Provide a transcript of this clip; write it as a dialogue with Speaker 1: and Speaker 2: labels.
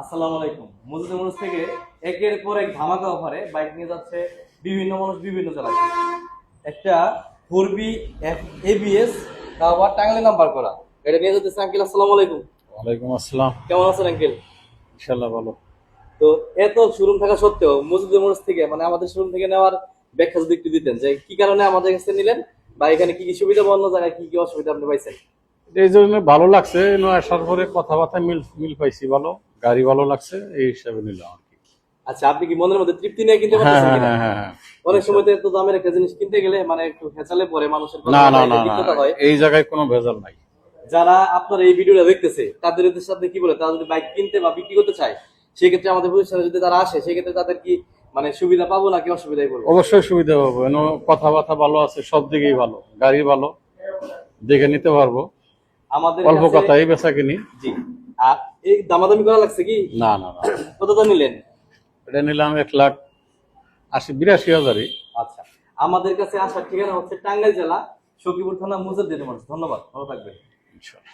Speaker 1: আসসালামু আলাইকুম। মজিদুর মোটরস থেকে একের পর এক ধামাকা অফারে বাইক নিয়ে যাচ্ছে বিভিন্ন মানুষ বিভিন্ন জেলায়। একটা 4B ABS তাও আবার টাঙ্গাইলে নাম্বার করা এটা নিয়ে যাচ্ছে আঙ্কেল। আসসালামু আলাইকুম।
Speaker 2: ওয়ালাইকুম আসসালাম।
Speaker 1: কেমন আছেন আঙ্কেল?
Speaker 2: ইনশাল্লাহ ভালো।
Speaker 1: তো এত শোরুম থাকা সত্ত্বেও মজিদুর মোটরস থেকে মানে আমাদের শোরুম থেকে নেওয়ার ব্যাখ্যা যদি একটু দিতেন যে কি কারণে আমাদের কাছে নিলেন বা এখানে কি কি সুবিধা বা অন্য জায়গায় কি কি অসুবিধা আপনি পাইছেন?
Speaker 2: এই জন্য ভালো লাগছে, আসার পরে কথাবার্তা মিল মিল পাইছি, ভালো গাড়ি ভালো লাগছে, এই হিসাবে নিলাম আর কি।
Speaker 1: আচ্ছা, আপনি কি মনের মধ্যে তৃপ্তি নিয়ে কিনতে
Speaker 2: হ্যাঁ
Speaker 1: পারতেছেন
Speaker 2: হ্যাঁ
Speaker 1: কিনা?
Speaker 2: হ্যাঁ হ্যাঁ হ্যাঁ।
Speaker 1: অনেক সময় তো এত দামের একটা জিনিস কিনতে গেলে মানে একটু হেঁচালে পরে মানুষের
Speaker 2: না না
Speaker 1: কথাবার্তায়
Speaker 2: না না,
Speaker 1: বিব্রত হয়।
Speaker 2: এই জায়গায় কোনো ভেজাল নাই।
Speaker 1: যারা আপনার এই ভিডিওটা দেখতেছে তাদের সাথে কি বলে, তারা যদি বাইক কিনতে বা বিক্রি করতে চায় সেক্ষেত্রে আমাদের প্রতিষ্ঠানে যদি তারা আসে সেক্ষেত্রে তাদের কি মানে সুবিধা পাবো নাকি অসুবিধায় পড়বো?
Speaker 2: অবশ্যই সুবিধা পাবো, কথাবার্তা ভালো আছে, সব দিকেই ভালো, গাড়ি ভালো, দেখে নিতে পারবো।
Speaker 1: আমাদের
Speaker 2: অল্প
Speaker 1: কাছে
Speaker 2: কথাই বেচা কিনি।
Speaker 1: জি। আর এই দামাদামি করা লাগছে কি?
Speaker 2: না না না,
Speaker 1: কত দাম নিলেন?
Speaker 2: এটা নিলাম 1,82,000।
Speaker 1: আচ্ছা, আমাদের কাছে আসার ঠিকানা হচ্ছে টাঙ্গাইল জেলা সখীপুর থানা মুজাদ্দিদ মোটরস। ধন্যবাদ, ভালো থাকবেন।
Speaker 2: ইনশাল্লাহ।